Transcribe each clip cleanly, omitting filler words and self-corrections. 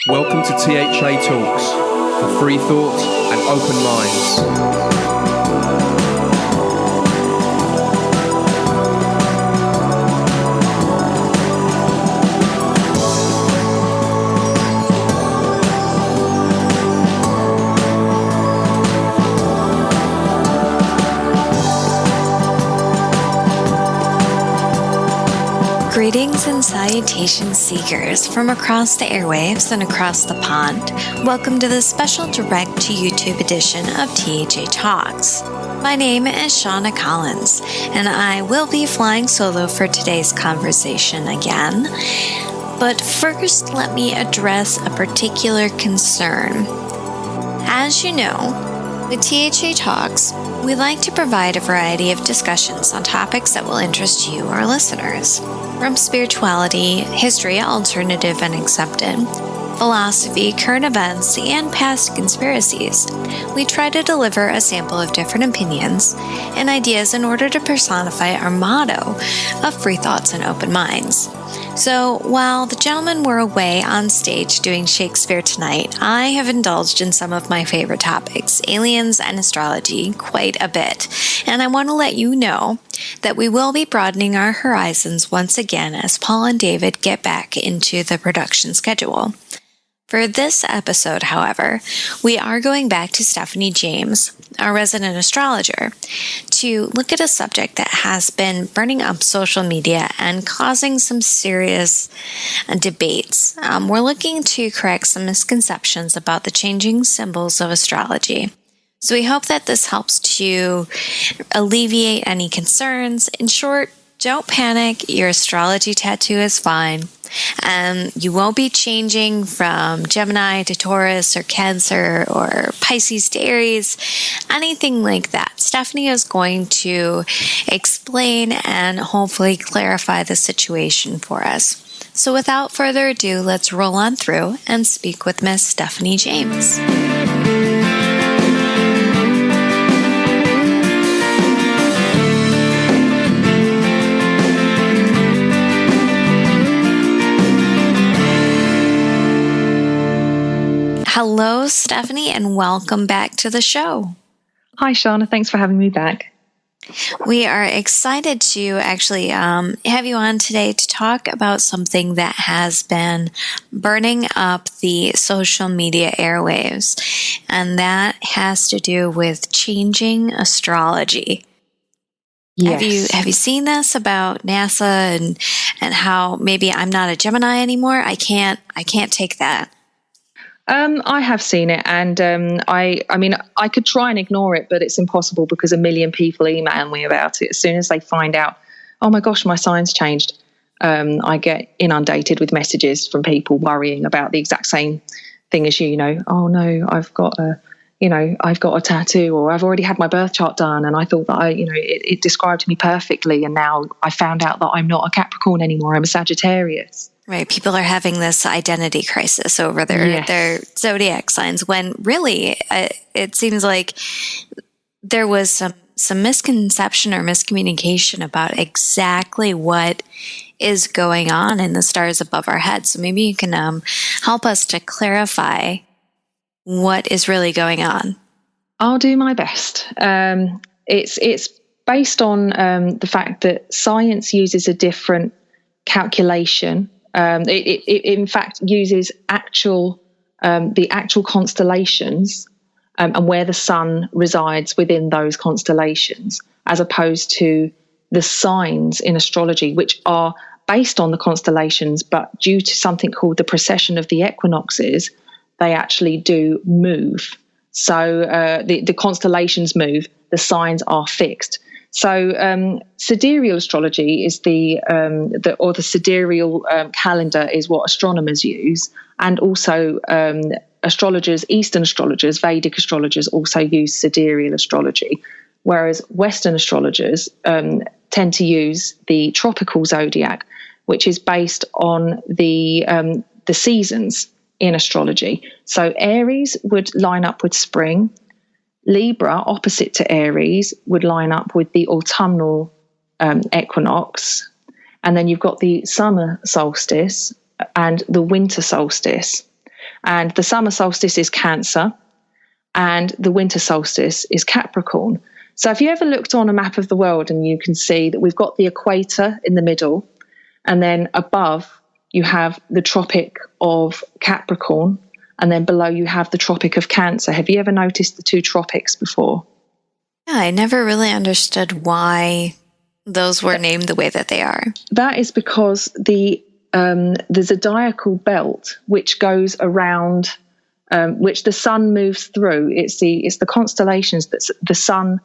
Welcome to THA Talks, for free thought and open minds. Greetings and salutations, seekers from across the airwaves and across the pond. Welcome to this special direct-to-YouTube edition of THA Talks. My name is Seana Collins, and I will be flying solo for today's conversation again. But first, let me address a particular concern. As you know, with THA Talks, we like to provide a variety of discussions on topics that will interest you, our listeners. From spirituality, history, alternative and accepted, philosophy, current events, and past conspiracies, we try to deliver a sample of different opinions and ideas in order to personify our motto of free thoughts and open minds. So while the gentlemen were away on stage doing Shakespeare tonight, I have indulged in some of my favorite topics, aliens and astrology, quite a bit. And I want to let you know that we will be broadening our horizons once again as Paul and David get back into the production schedule. For this episode, however, we are going back to Stefanie James, our resident astrologer, to look at a subject that has been burning up social media and causing some serious debates. We're looking to correct some misconceptions about the changing symbols of astrology. So we hope that this helps to alleviate any concerns. In short, don't panic. Your astrology tattoo is fine. You won't be changing from Gemini to Taurus or Cancer or Pisces to Aries, anything like that. Stefanie is going to explain and hopefully clarify the situation for us. So without further ado, let's roll on through and speak with Miss Stefanie James. Hello, Stefanie, and welcome back to the show. Hi, Seana. Thanks for having me back. We are excited to actually have you on today to talk about something that has been burning up the social media airwaves, and that has to do with changing astrology. Yes. Have you seen this about NASA and how maybe I'm not a Gemini anymore? I can't take that. I have seen it, and I mean, I could try and ignore it, but it's impossible because a million people email me about it. As soon as they find out, oh my gosh, my sign's changed, I get inundated with messages from people worrying about the exact same thing as you. Oh no, I've got a tattoo, or I've already had my birth chart done, and I thought that it described me perfectly, and now I found out that I'm not a Capricorn anymore. I'm a Sagittarius. Right. People are having this identity crisis over their zodiac signs when really it seems like there was some misconception or miscommunication about exactly what is going on in the stars above our heads. So maybe you can help us to clarify what is really going on. I'll do my best. It's based on the fact that science uses a different calculation. It in fact uses the actual constellations and where the sun resides within those constellations, as opposed to the signs in astrology, which are based on the constellations, but due to something called the precession of the equinoxes, they actually do move. So the constellations move, the signs are fixed. So sidereal astrology is the sidereal calendar is what astronomers use, and also Eastern astrologers, Vedic astrologers also use sidereal astrology, whereas Western astrologers tend to use the tropical zodiac, which is based on the seasons in astrology. So Aries would line up with spring. Libra, opposite to Aries, would line up with the autumnal equinox. And then you've got the summer solstice and the winter solstice. And the summer solstice is Cancer, and the winter solstice is Capricorn. So if you ever looked on a map of the world, and you can see that we've got the equator in the middle, and then above you have the Tropic of Capricorn, and then below you have the Tropic of Cancer. Have you ever noticed the two tropics before? Yeah, I never really understood why those were named the way that they are. That is because the zodiacal belt, which goes around, which the sun moves through, it's the constellations that the sun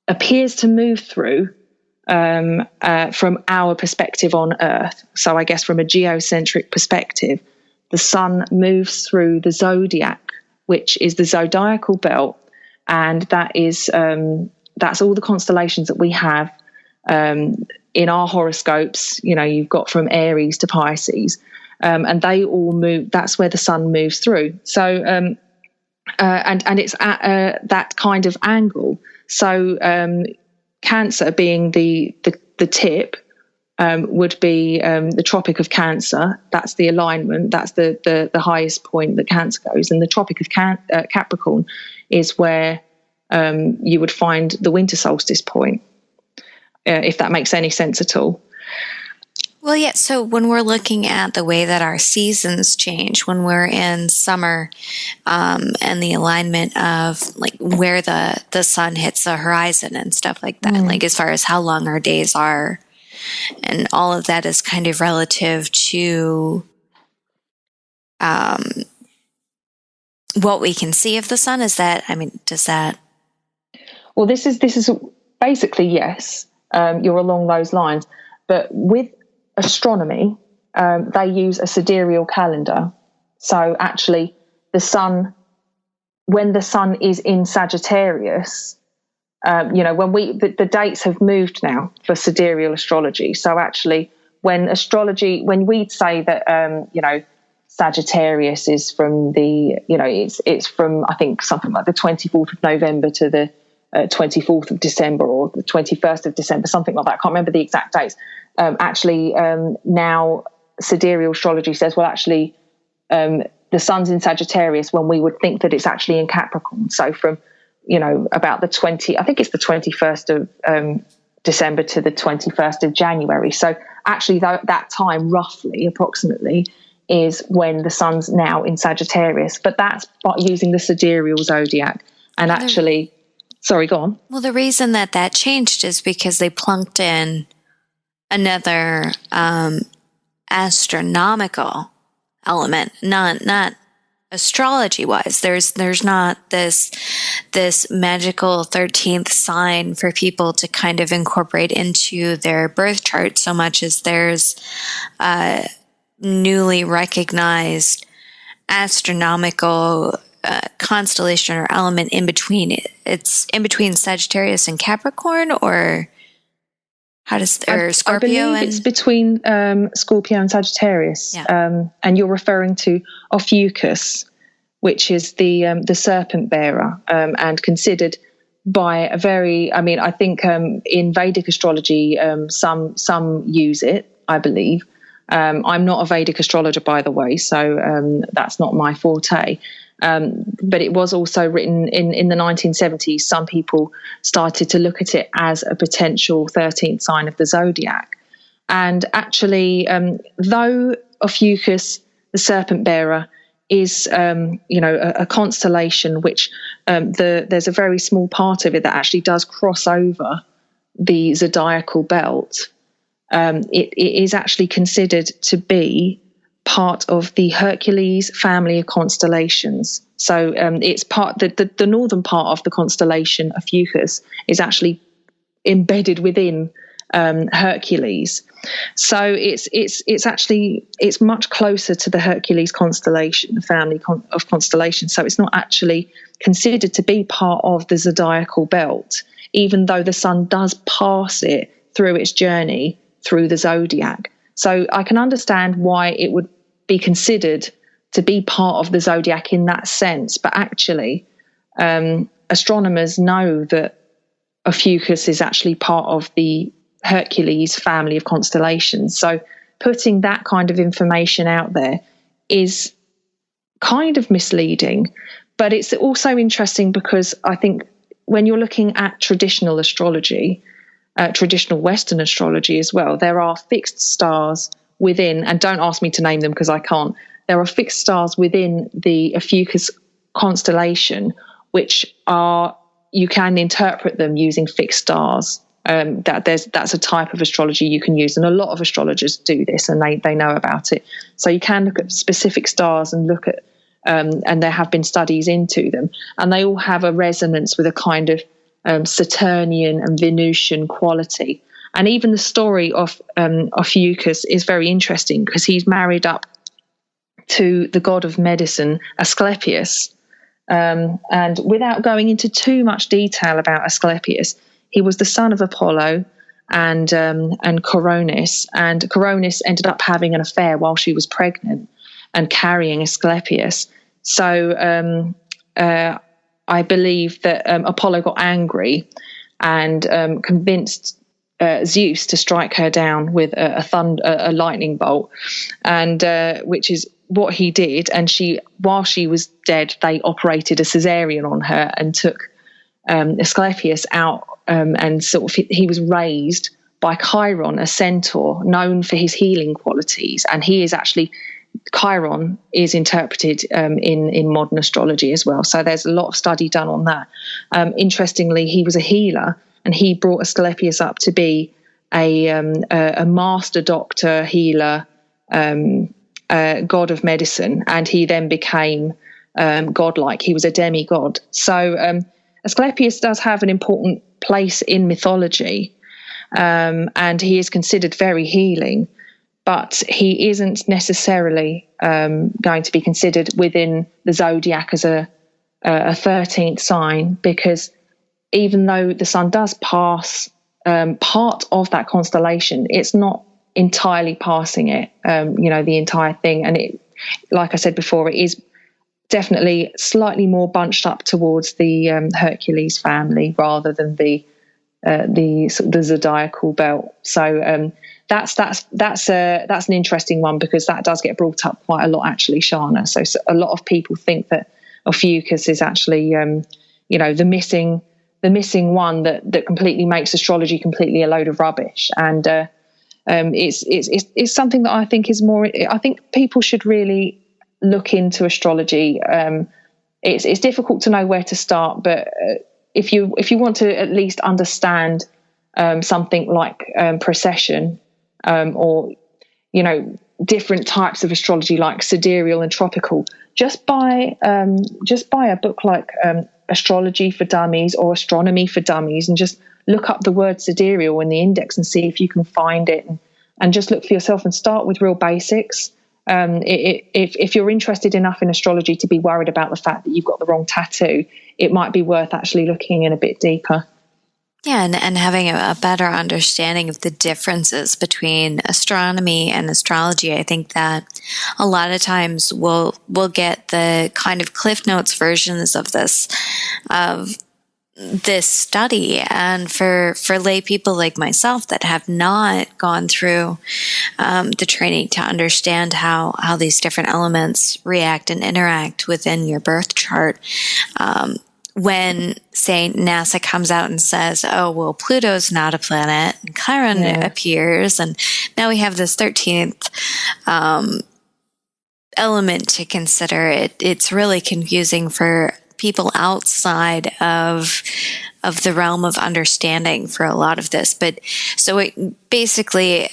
appears to move through from our perspective on Earth. So I guess from a geocentric perspective, the sun moves through the zodiac, which is the zodiacal belt, and that is that's all the constellations that we have in our horoscopes. You know, you've got from Aries to Pisces, and they all move. That's where the sun moves through. So and it's at that kind of angle. So Cancer being the tip would be the Tropic of Cancer. That's the alignment. That's the highest point that Cancer goes. And the Tropic of Capricorn is where you would find the winter solstice point, if that makes any sense at all. Well, yeah. So when we're looking at the way that our seasons change, when we're in summer, and the alignment of like where the sun hits the horizon and stuff like that, like as far as how long our days are, and all of that is kind of relative to what we can see of the sun. Is that? I mean, does that? Well, this is basically, yes. You're along those lines, but with astronomy, they use a sidereal calendar. So actually, when the sun is in Sagittarius, when the dates have moved now for sidereal astrology. So actually, when we'd say that Sagittarius is from it's from, I think, something like the 24th of November to the 24th of December, or the 21st of December, something like that. I can't remember the exact dates. Now sidereal astrology says, well, actually, the sun's in Sagittarius when we would think that it's actually in Capricorn. So from, about the 21st of December to the 21st of January. So actually that time, roughly, approximately, is when the sun's now in Sagittarius. But that's by using the sidereal zodiac. And actually, sorry, go on. Well, the reason that changed is because they plunked in another astronomical element, not astrology wise. There's not this magical 13th sign for people to kind of incorporate into their birth chart so much as there's a newly recognized astronomical constellation or element in between. It's in between Sagittarius and Capricorn, or how does Scorpio? I believe it's between Scorpio and Sagittarius. Yeah. And you're referring to Ophiuchus, which is the serpent bearer, and considered by a very. I mean, I think in Vedic astrology, some use it, I believe. I'm not a Vedic astrologer, by the way, so that's not my forte. But it was also written in the 1970s. Some people started to look at it as a potential 13th sign of the zodiac. And actually, though Ophiuchus, the serpent bearer, is a constellation which there's a very small part of it that actually does cross over the zodiacal belt. It is actually considered to be part of the Hercules family of constellations. So it's part the northern part of the constellation Ophiuchus is actually embedded within Hercules. So it's much closer to the Hercules constellation, the family of constellations. So it's not actually considered to be part of the zodiacal belt, even though the sun does pass it through its journey through the zodiac. So I can understand why it would be considered to be part of the zodiac in that sense. But actually, astronomers know that Ophiuchus is actually part of the Hercules family of constellations. So putting that kind of information out there is kind of misleading, but it's also interesting because I think when you're looking at traditional astrology, traditional Western astrology as well, there are fixed stars within, and don't ask me to name them because I can't, there are fixed stars within the Ophiuchus constellation, which are, you can interpret them using fixed stars. That's a type of astrology you can use, and a lot of astrologers do this, and they know about it. So you can look at specific stars and look at, and there have been studies into them, and they all have a resonance with a kind of Saturnian and Venusian quality. And even the story of Ophiuchus is very interesting because he's married up to the god of medicine, Asclepius. And without going into too much detail about Asclepius, he was the son of Apollo and Coronis, and Coronis ended up having an affair while she was pregnant and carrying Asclepius. So I believe that Apollo got angry and convinced Zeus to strike her down with a lightning bolt, and which is what he did. And while she was dead, they operated a cesarean on her and took Asclepius out, and sort of he was raised by Chiron, a centaur known for his healing qualities, and he is actually, Chiron is interpreted in modern astrology as well. So there's a lot of study done on that. Interestingly, he was a healer, and he brought Asclepius up to be a master doctor, healer, god of medicine, and he then became godlike. He was a demigod. So Asclepius does have an important place in mythology, and he is considered very healing, but he isn't necessarily going to be considered within the zodiac as a 13th sign, because even though the sun does pass part of that constellation, it's not entirely passing it, the entire thing. And it, like I said before, it is definitely slightly more bunched up towards the Hercules family rather than the zodiacal belt. So that's an interesting one, because that does get brought up quite a lot, actually, Seana. So a lot of people think that Ophiuchus is actually the missing one that completely makes astrology completely a load of rubbish. And it's something that I think is more. I think people should really look into astrology. It's difficult to know where to start, but if you want to at least understand something like precession, or different types of astrology like sidereal and tropical, just buy a book like Astrology for Dummies or Astronomy for Dummies, and just look up the word sidereal in the index and see if you can find it, and just look for yourself and start with real basics. If you're interested enough in astrology to be worried about the fact that you've got the wrong tattoo, it might be worth actually looking in a bit deeper. Yeah, and having a better understanding of the differences between astronomy and astrology. I think that a lot of times we'll get the kind of Cliff Notes versions of this study, and for lay people like myself that have not gone through the training to understand how these different elements react and interact within your birth chart, when, say, NASA comes out and says, oh, well, Pluto's not a planet, and Chiron appears, and now we have this 13th element to consider, it's really confusing for people outside of the realm of understanding for a lot of this. But so basically,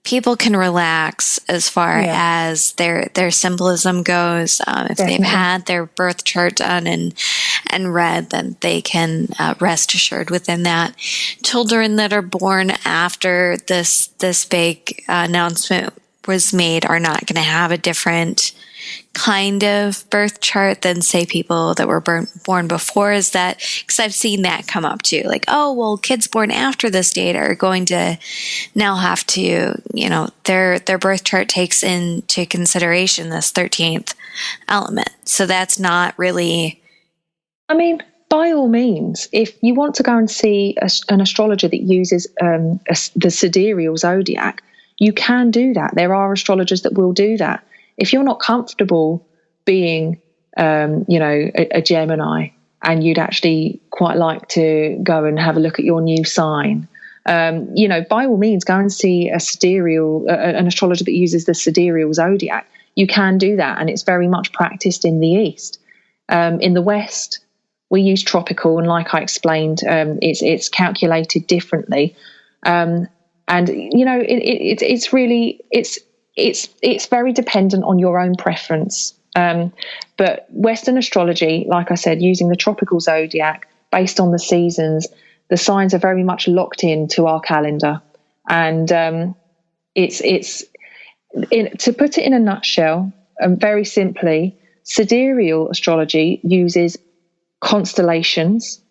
people can relax as far as their symbolism goes. If they've had their birth chart done and read, then they can rest assured within that. Children that are born after this big announcement was made are not going to have a different kind of birth chart than, say, people that were born before. Is that, because I've seen that come up too, like, oh, well, kids born after this date are going to now have to, their birth chart takes into consideration this 13th element. So that's not really, I mean, by all means, if you want to go and see an astrologer that uses the sidereal zodiac, you can do that. There are astrologers that will do that. If you're not comfortable being, a Gemini, and you'd actually quite like to go and have a look at your new sign, by all means, go and see an astrologer that uses the sidereal zodiac. You can do that, and it's very much practiced in the East. In the West, we use tropical, and like I explained, it's calculated differently. It's very dependent on your own preference. But Western astrology, like I said, using the tropical zodiac based on the seasons, the signs are very much locked into our calendar. And to put it in a nutshell, very simply, sidereal astrology uses constellations,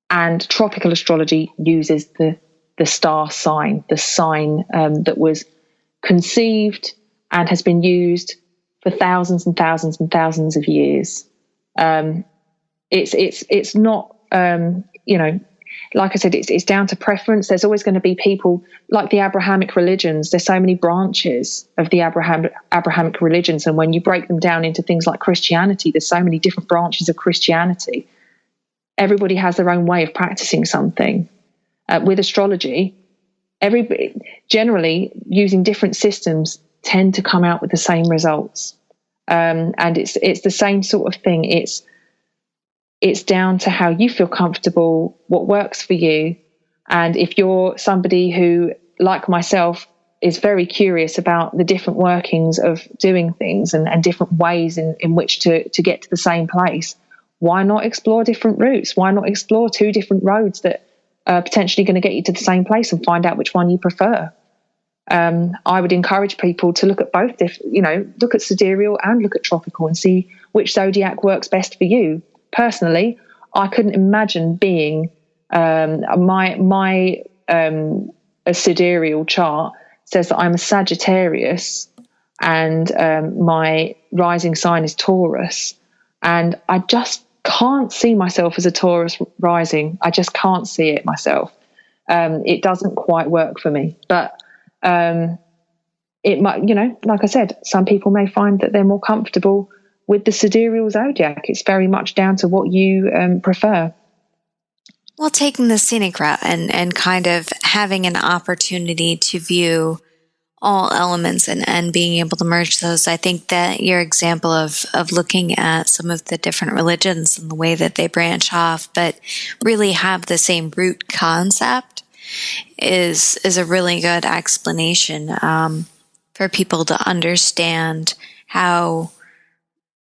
and tropical astrology uses the star sign, the sign that was conceived and has been used for thousands and thousands and thousands of years. It's not, like I said, it's down to preference. There's always going to be people like the Abrahamic religions. There's so many branches of the Abrahamic religions. And when you break them down into things like Christianity, there's so many different branches of Christianity. Everybody has their own way of practicing something. With astrology, everybody generally using different systems tend to come out with the same results. And it's the same sort of thing. It's down to how you feel comfortable, what works for you. And if you're somebody who, like myself, is very curious about the different workings of doing things and different ways in which to get to the same place, why not explore different routes? Why not explore two different roads that are potentially going to get you to the same place and find out which one you prefer? I would encourage people to look at both, look at sidereal and look at tropical and see which zodiac works best for you. Personally, I couldn't imagine being my a sidereal chart says that I'm a Sagittarius and my rising sign is Taurus, and I just can't see myself as a Taurus rising. I just can't see it myself. It doesn't quite work for me, but it might, like I said, some people may find that they're more comfortable with the sidereal zodiac. It's very much down to what you prefer. Well, taking the scenic route and kind of having an opportunity to view all elements and being able to merge those. I think that your example of looking at some of the different religions and the way that they branch off, but really have the same root concept is a really good explanation for people to understand how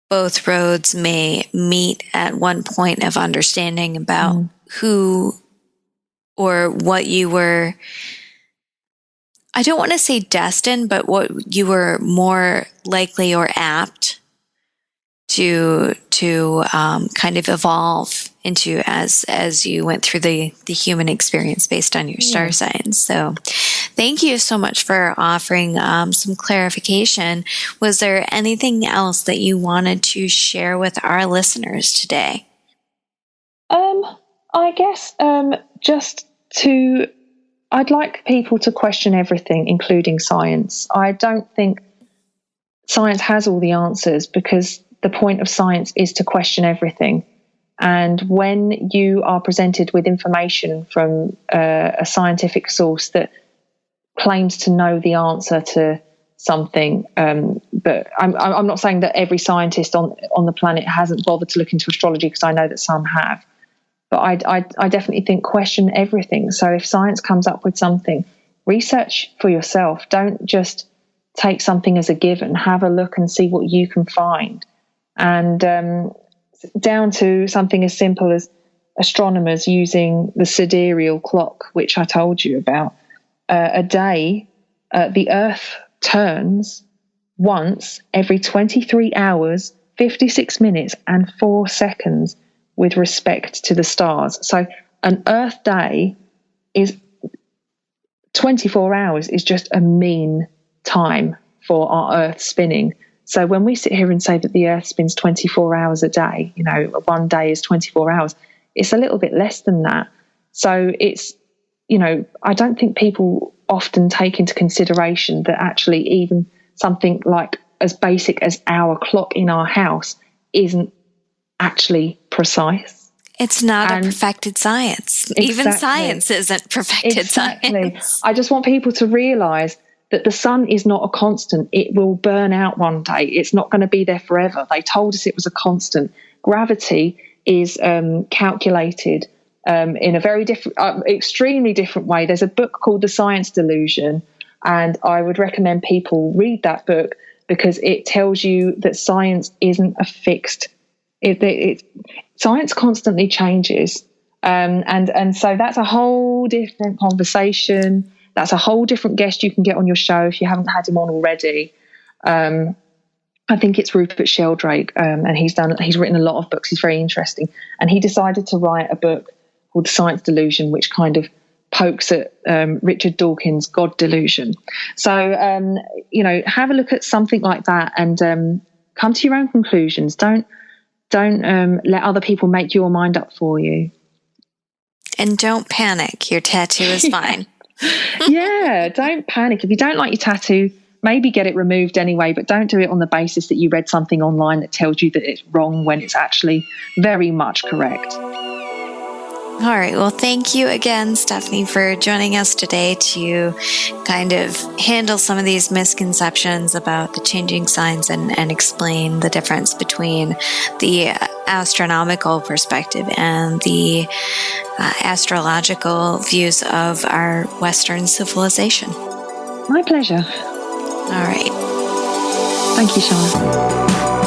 both roads may meet at one point of understanding about who or what you were, I don't want to say destined, but what you were more likely or apt to kind of evolve into as you went through the human experience based on your star signs. So thank you so much for offering some clarification. Was there anything else that you wanted to share with our listeners today? I guess I'd like people to question everything, including science. I don't think science has all the answers, because the point of science is to question everything. And when you are presented with information from a scientific source that claims to know the answer to something, but I'm not saying that every scientist on the planet hasn't bothered to look into astrology, because I know that some have. But I definitely think question everything. So if science comes up with something, research for yourself. Don't just take something as a given. Have a look and see what you can find. And down to something as simple as astronomers using the sidereal clock, which I told you about. A day, the Earth turns once every 23 hours, 56 minutes and 4 seconds with respect to the stars. So an Earth day is 24 hours is just a mean time for our Earth spinning. So when we sit here and say that the Earth spins 24 hours a day, one day is 24 hours, it's a little bit less than that. So it's, I don't think people often take into consideration that actually even something like as basic as our clock in our house isn't actually precise. It's not a perfected science. Exactly. Even science isn't perfected science. I just want people to realize that the sun is not a constant. It will burn out one day. It's not going to be there forever. They told us it was a constant. Gravity is calculated in a very different, extremely different way. There's a book called The Science Delusion, and I would recommend people read that book because it tells you that science isn't a fixed. Science constantly changes, and so that's a whole different conversation. That's a whole different guest you can get on your show if you haven't had him on already. I think it's Rupert Sheldrake, and he's written a lot of books. He's very interesting, and he decided to write a book called The Science Delusion, which kind of pokes at Richard Dawkins' God delusion. So have a look at something like that and come to your own conclusions. Don't let other people make your mind up for you. And don't panic. Your tattoo is fine. Yeah, don't panic. If you don't like your tattoo, maybe get it removed anyway, but don't do it on the basis that you read something online that tells you that it's wrong when it's actually very much correct. All right. Well, thank you again, Stefanie, for joining us today to kind of handle some of these misconceptions about the changing signs and explain the difference between the astronomical perspective and the astrological views of our Western civilization. My pleasure. All right. Thank you, Seana.